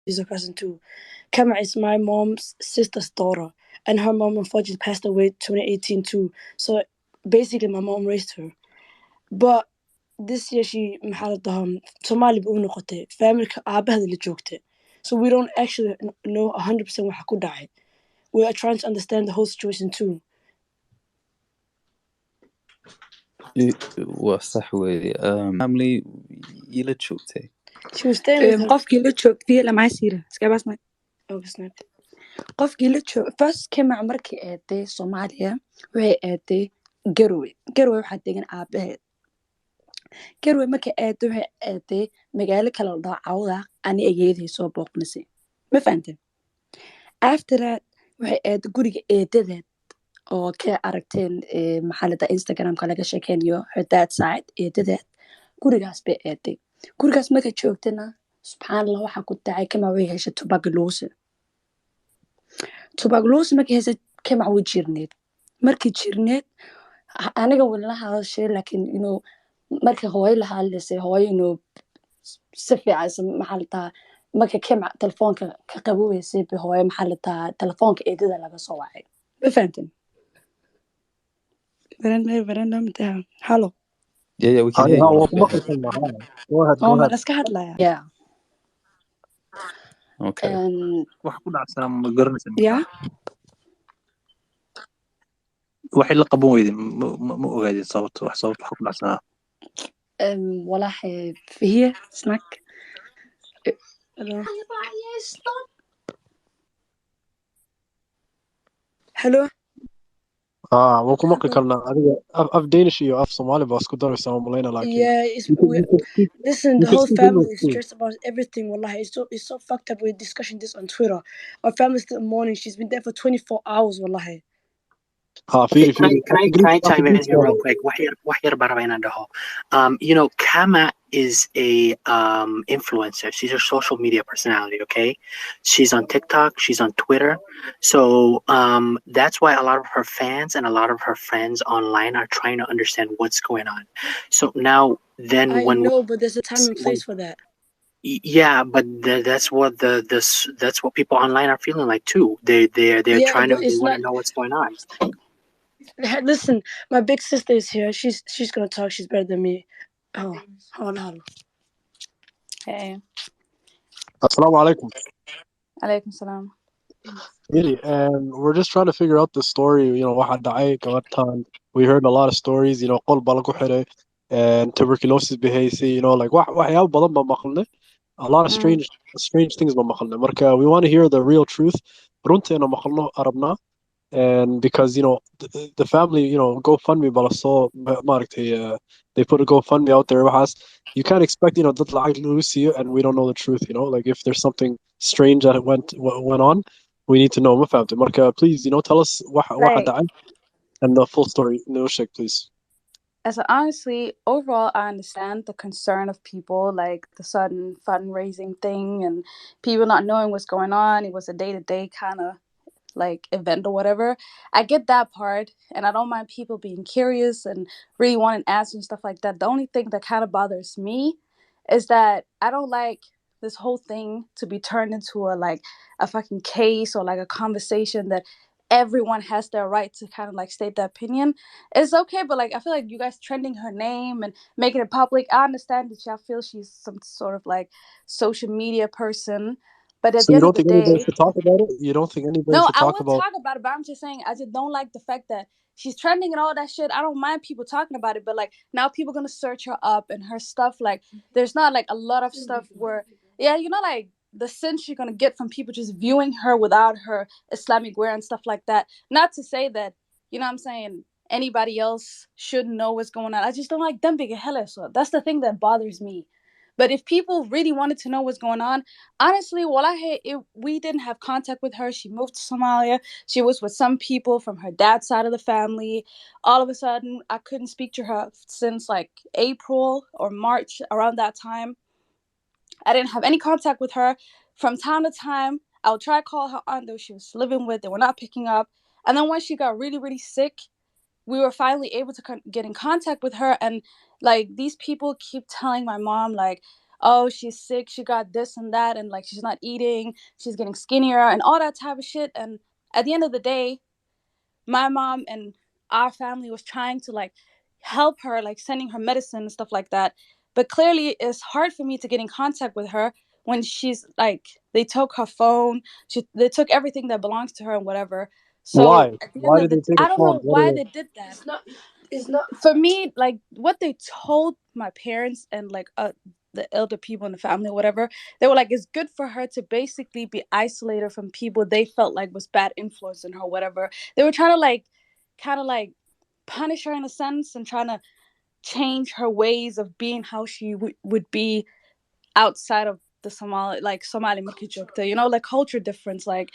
She's a cousin too. Kama is my mom's sister's daughter, and her mom unfortunately passed away 2018 too. So basically, my mom raised her. But this year she Somali ba u noqotay familka aabaheeda la joogtay. So we don't actually know 100% waxa ku dhacay. We are trying to understand the whole situation too. waa sax weeye family ila joogtay She was staying with her. qofkii la joogtay lama siira iska basma Okay, snap. qofkii la joog first kama markii eeday Soomaaliya waxay eeday Garowe waxa degan aabaheed Garowe markii eeday waxay eeday magaalo kale oo Cawda ani ayeeday soo booqnasay ma fahanteen after that waxay eeday guriga eedadeed oo ka aragteen maxalada Instagram-ka laga sheekeynayo her dad side eedadeed gurigaas bay eeday gurigaas markay joogtana subxaanallah waxa ku dhacay kama way heshay tuberculosis markay heshay kama way jirneed markii jirneed aniga walaha hadashay laakiin markii hooyo la hadlaysay hooyo si fiican maxalada markii kama telefoonka ka qaboweysay bi hooyo maxalada telefoonka eedada laga soo wacay ma fahanteen Hello. yeah we can hear you Go ahead. Let's go ahead. Yeah. okay wax ku dhacsan ma garanaysan Yeah. waxay la qaban weydeen ma ogaadeen sababta wax ku dhacsanaa والله هي snack. Hello. waan ku maqli karnaa adiga af Danish iyo af Somali baa isku daraysaa malayna laakiin Yeah, listen, the whole family is stressed about everything. Wallahi, it's so fucked up. We're discussing this on Twitter. Our family's still mourning. She's been there for 24 hours. Wallahi. fiiri Can I chime in here real quick? Wahir Barabainandaho. Kama is a influencer. She's a social media personality, okay? She's on TikTok, she's on Twitter. So that's why a lot of her fans and a lot of her friends online are trying to understand what's going on. So now then I know, but there's a time and place for that. Yeah, but that's what people online are feeling like too. They're trying to want to know what's going on. Listen, my big sister is here. She's gonna talk. She's better than me. Oh, hold on. Hey. Assalamu alaikum. Alaikum salam. Really, and we're just trying to figure out the story, waxa dhacay gabadhan. We heard a lot of stories, qol baa lagu xiray and tuberculosis behaysay, like waxyaabo badan baa maqalnay. A lot of strange things baa maqalnay. Marka we want to hear the real truth. Runteena maqalno arabna. And because the family GoFundMe bala soo maaragtay they put a GoFundMe out there you can't expect dad lacag lagu siiyo and we don't know the truth like if there's something strange that went on we need to know ma fahamtay marka please tell us waxa dhacay and the full story no shake please. As honestly, overall, I understand the concern of people, like the sudden fundraising thing and people not knowing what's going on. It was a day-to-day kind of like event or whatever. I get that part, and I don't mind people being curious and really wanting answers and stuff like that. The only thing that kind of bothers me is that I don't like this whole thing to be turned into a fucking case or like a conversation that everyone has their right to kind of like state their opinion. It's okay, but like I feel like you guys trending her name and making it public. I understand that y'all feel she's some sort of like social media person, but at So the you end don't of the think anybody day, should talk about it? You don't think anybody no, should I talk will about talk about it, but I'm just saying I just don't like the fact that she's trending and all that shit. I don't mind people talking about it, but like now people are gonna search her up and her stuff. Like there's not like a lot of stuff where like the sense you're gonna get from people just viewing her without her Islamic wear and stuff like that. Not to say that what I'm saying, anybody else shouldn't know what's going on. I just don't like them big hell. So that's the thing that bothers me. But if people really wanted to know what's going on, honestly, we didn't have contact with her. She moved to Somalia. She was with some people from her dad's side of the family. All of a sudden, I couldn't speak to her since like April or March, around that time. I didn't have any contact with her. From time to time, I would try to call her aunt that she was living with. They were not picking up. And then when she got really, really sick, we were finally able to get in contact with her. And like these people keep telling my mom like, oh, she's sick, she got this and that, and like she's not eating, she's getting skinnier and all that type of shit. And at the end of the day, my mom and our family was trying to like help her, like sending her medicine and stuff like that. But clearly it's hard for me to get in contact with her when she's like, they took her phone, they took everything that belongs to her and whatever. So Why? at the end Why of did they the, take I a don't phone? know What why are they did that. It's not for me, like what they told my parents and like the elder people in the family or whatever. They were like, it's good for her to basically be isolated from people they felt like was bad influence in her, whatever. They were trying to like kind of like punish her in a sense and trying to change her ways of being how she would be outside of the Somali markay joogta, you know, like culture difference, like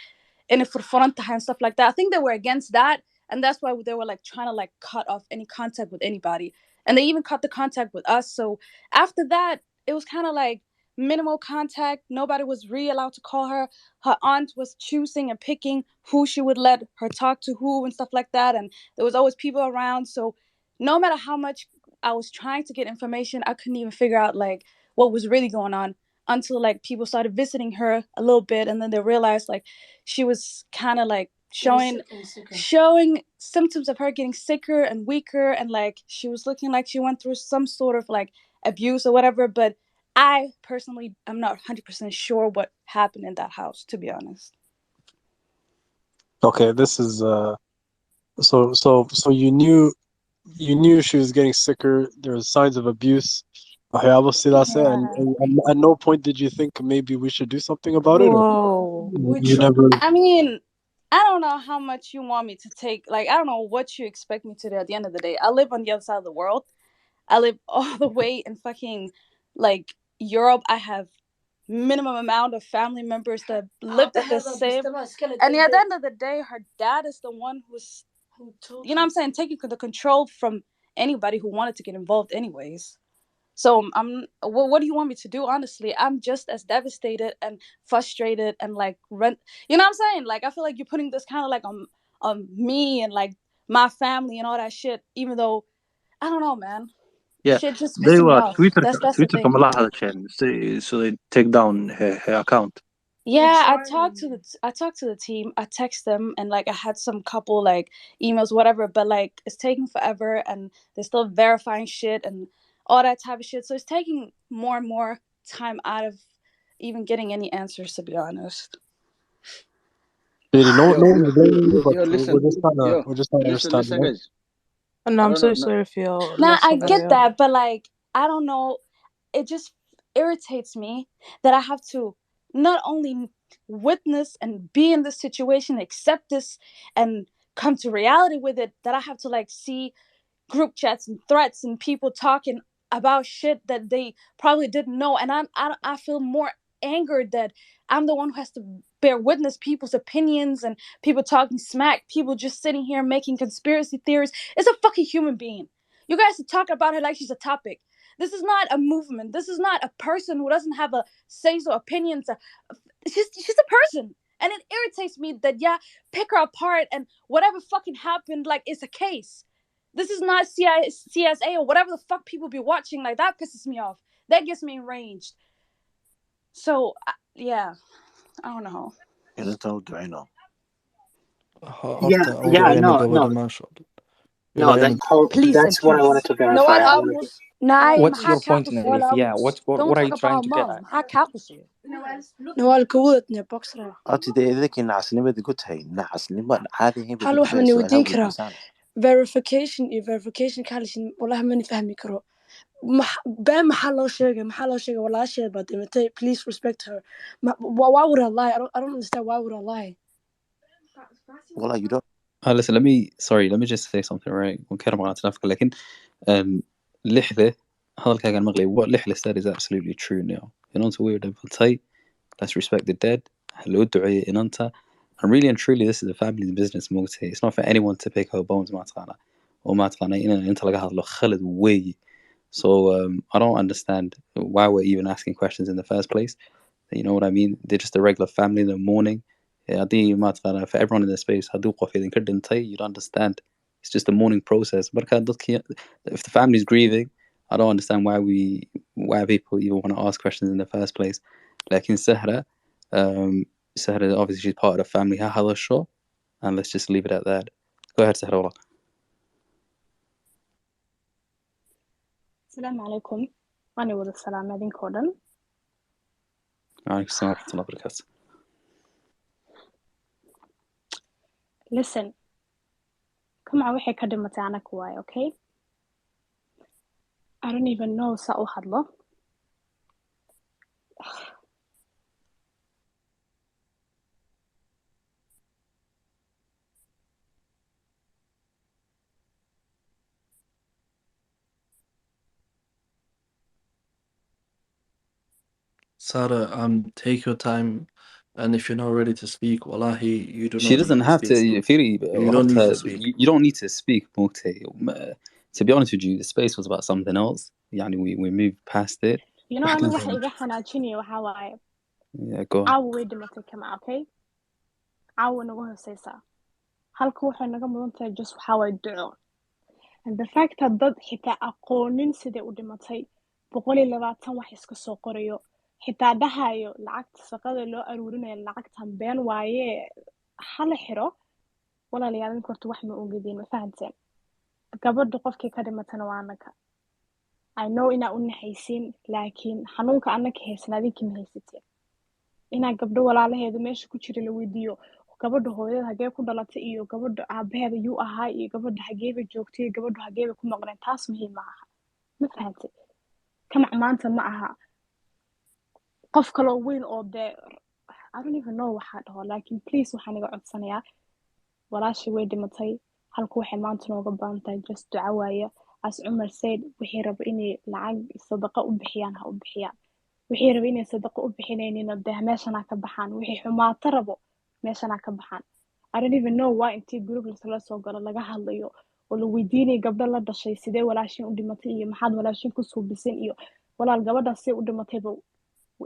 in front and stuff like that. I think they were against that, and that's why they were like trying to like cut off any contact with anybody, and they even cut the contact with us. So after that, it was kind of like minimal contact. Nobody was really allowed to call her. Her aunt was choosing and picking who she would let her talk to who and stuff like that, and there was always people around. So no matter how much I was trying to get information, I couldn't even figure out like what was really going on until like people started visiting her a little bit, and then they realized like she was kind of like showing symptoms of her getting sicker and weaker, and like she was looking like she went through some sort of like abuse or whatever. But I personally am not 100% sure what happened in that house, to be honest. Okay, this is so you knew she was getting sicker. There was signs of abuse. waxyaabo sidaas ah, Yeah. and at no point did you think maybe we should do something about it, or Whoa. you never? I mean, I don't know how much you want me to take. Like, I don't know what you expect me to do at the end of the day. I live on the other side of the world. I live all the way in fucking like Europe. I have minimum amount of family members that lived at the same. And at the end of the day, her dad is the one who's, you know what I'm saying, taking the control from anybody who wanted to get involved, anyways. So what do you want me to do? Honestly, I'm just as devastated and frustrated and like rent. You know what I'm saying? Like I feel like you're putting this kind of like on me and like my family and all that shit. Even though I don't know, man. Yeah, Shit just they pissing me were off. Twitter That's the Twitter thing. ما لها هذا الشيء, so they take down her account. Yeah, I talked to the team. I text them and like I had some couple like emails, whatever. But like it's taking forever, and they're still verifying shit and all that type of shit. So it's taking more and more time out of even getting any answers, to be honest. Really, no, Yo, no yo, one's blaming you, but listen, we're just trying to understand, you listen, know? guys. No, I I'm don't so know. sorry for your Now loss, I get Abaya. that, but like I don't know, it just irritates me that I have to not only witness and be in this situation, accept this and come to reality with it, that I have to like see group chats and threats and people talking about shit that they probably didn't know. And I feel more angered that I'm the one who has to bear witness people's opinions and people talking smack, people just sitting here making conspiracy theories. It's a fucking human being. You guys are talking about her like she's a topic. This is not a movement. This is not a person who doesn't have a say so opinions. She's a person. And it irritates me that, yeah, pick her apart and whatever fucking happened, like, it's a case. This is not CSA or whatever the fuck people be watching. Like, that pisses me off. That gets me enraged. So, yeah, I don't know. Yeah, no, Please and that's what I wanted please. to verify. I wanted to, Naim, What's your maxaa kaa point in it, quseeya? Leif? Yeah, what Don't are talk you trying about to get mom. at? Maxaa kaa quseeya? Nawal kawadadne boxra. Hal wax ma weydiin karaa verification iyo verification ka hadlashin wallahi mani fahmi karo. Been maxaa loo sheegay walaasheed baad dhimatay, please respect her. Why would I lie? I don't understand, why would I lie? Listen, let me just say something, right? ونكرم على تنافق لكن لحظة hadalkaagan maqlay. What Lihla said is absolutely true now. Inanta way dhintay, let's respect the dead. Loo duceeyo inanta. And really and truly, this is a family business. Moogtay. It's not for anyone to pick her bones, maataqaana. Or maataqaana inta laga hadlo khalad way. So I don't understand why we're even asking questions in the first place. You know what I mean? They're just a regular family in the morning. For everyone in the space, you'd understand. It's just a mourning process. But if the family's grieving, I don't understand why people even want to ask questions in the first place. Like in Sahra, Sahra obviously she's part of the family. هذا الشو, and let's just leave it at that. Go ahead, Sahra. والله. السلام عليكم. أنا وذا السلام هذين كودن. عليكم السلام ورحمة الله وبركاته. Listen, come on, وحي كدمتي أنا كواي, okay? I don't even know سأو حدله. Sarah, take your time, and if you're not ready to speak, wallahi, you do She not need doesn't to have speak. to. Firi, You don't need to speak. You don't need to speak, Mokte. To be honest with you, the space was about something else. يعني we moved past it. You know, أنا وحي إيجا حناجيني وحاواي. Yeah, go on. عاو ويدمتي كما, okay? عاو نوه سيسا. halka waxay naga mudan tahay just waxa way duco, and the fact that dad xitaa aqoonin sidee u dhimatay 120 wax iska soo qorayo xitaa dhahayo lacagta shaqada loo aruurinayo lacagtan been waaye hal xiro walaalayaal in korto wax ma ogeedin ma fahanteen gabadha qofkii ka dhimatana waa anaka. I know ina u naxaysin laakiin xanuunka anaka heesnaadinki ma haysateen ina gabdho walaalaheedu meesha ku jira la weydiiyo gabadha hooyada hagee ku dhalatay iyo gabadha aabaheeda yuu ahaa iyo gabadha hageeba joogtay iyo gabadha hageeba ku maqneen taas muhiim ma aha ma fahantay kamac maanta ma aha qof kale oo weyn oo dee I don't even know waxa dhaho laakiin please waxaan iga codsanayaa walaashii way dhimatay halka waxay maanta nooga baahan tahay just duco waaye as Umar said wixii raba inay lacag sadaqa u bixiyaan ha u bixiyaan wixii raba inay sadaqa u bixinaynin dee meeshana ka baxaan wixii xumaata rabo meeshana ka baxaan. I don't even know why intii group la soo galo laga hadlayo oo la weydiinay gabdho la dhashay sidee walaashin u dhimatay iyo maxaad walaashin ku suubisan iyo walaal gabadhaas si u dhimatay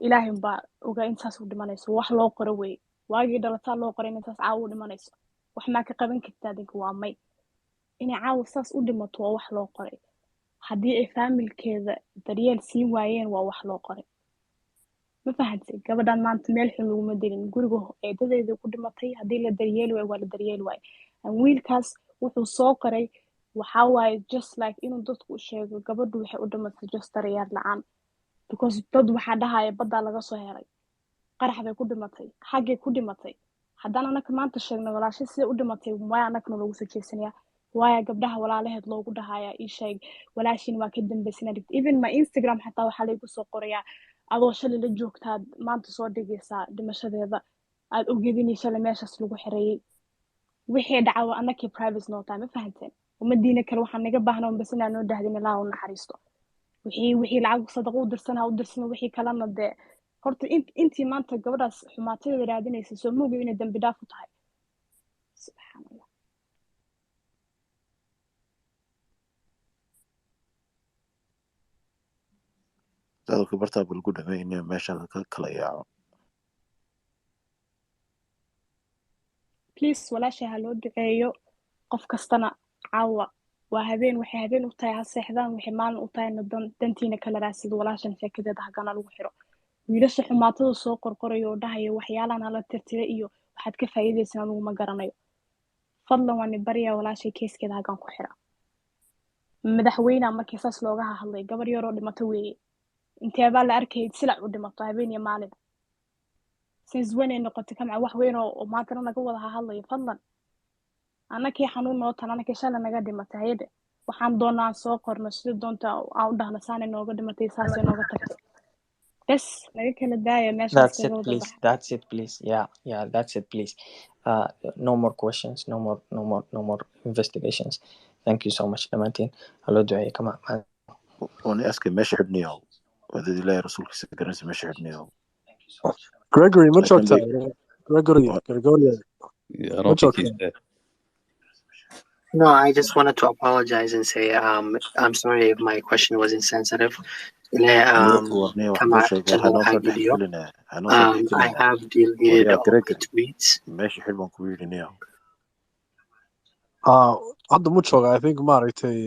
ilaahay baa ogaa intaas u dhimanayso wax loo qoro way waagii dhalataa loo qoray intaas caaw u dhimanayso wax ma ka qaban kartaa dadku waa may inay caaw saas u dhimato waa wax loo qoray haddii ay familkeeda daryeel siin waayeen waa wax loo qoray ma fahantay gabadhan maanta meel xun laguma dilin guriga eedadeeda ku dhimatay haddii la daryeeli waayo waa la daryeeli waayo wiilkaas wuxuu soo qoray waxa waaye just like inuu dadku u sheego gabadhu waxay u dhimatay just daryeel la'aan because dad waxa dhahaya badda laga soo helay qarax bay ku dhimatay xagee ku dhimatay haddana anaka maanta sheegno walaashay sida u dhimatay waa anakna loogu soo jeesanaya waaya gabdhaha walaalaheed loogu dhahaya ii sheeg walaashin waa ka dambaysan even my Instagram xataa waxa la igu soo qorayaa adoo shalay la joogtaa maanta soo dhigaysaa dhimashadeeda aad ogeedinay shalay meeshaas lagu xireeyay wixii dhacaw anakii private note ma fahanteen umadiina kale waxaan naga baahnaa bas inaan noo dahdin ilaa uu naxariisto wixii lacag sadaqo u dirsan wixii kalena dee horta intii maanta gabadhaas xumaatada raadinaysa soo moogo inay dambi dhaaf u tahay subxaanallah dadka bartaa bal ku dhameynaya meesha ka kala yaaco please walaashay ha loo duceeyo qof kastana caawa waa habeen waxay habeen u tahay ha seexdaan waxay maalin u tahay dantiina kala raasido walaashan sheekadeeda hagana lagu xiro wiilasha xumaatada soo qorqorayo oo dhahayo waxyaalahan la tirtire iyo waxaad ka faa'iideysan anigu ma garanayo fadlan waan bariya walaashay keeskeeda hagan ku xira madaxweynaha markii saas looga hadlay gabar yar oo dhimato weeye intee baa la arkay silac u dhimato habeen iyo maalin since when ay noqotay kamca wax weyn oo maanta naga wada hadlayo fadlan anakii xanuun noo tan anakii shalay naga dhimatay hayde waxaan doonaa soo qorno sida doonta aan u dhahna saanay nooga dhimatay saasay nooga tagtay bes naga kala daaya meeshaas kaga wada bax That's it please yeah that's it please no more questions no more investigations thank you so much dhamaantiin hallo duceeyo kama وني أسكت ماشي حبنيو وذي لا رسولك سكرنس ماشي حبنيو Gregory much لكن okay Gregory Yeah, I don't think he's there. No, I just wanted to apologize and say I'm sorry if my question was insensitive. I have deleted all the tweets. ماشي حلو كوير hadda much I think maaragtay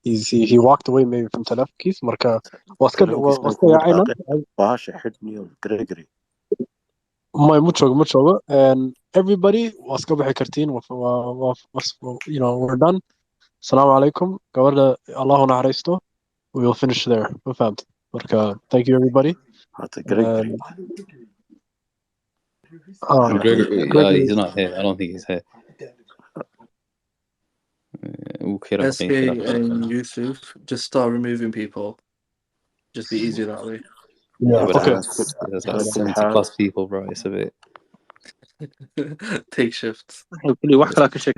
he walked away maybe from تلفكيس marka waska telefonkiisa waska kuma yaacayna dhaqaaqin bahasha xidhniyo Gregory ma joogo and everybody waska bixi kartiin you know we're done السلام عليكم gabadha Allahu naxariisto we will finish there ma fahamta marka thank you everybody hata Gregory Gregory, he's not here. I don't think he's here. SK and Yusuf, just start removing people. Just be easier that way. yeah but okay there's like 70 plus people, bro. It's a bit. Take shifts. كل واحد لك شيء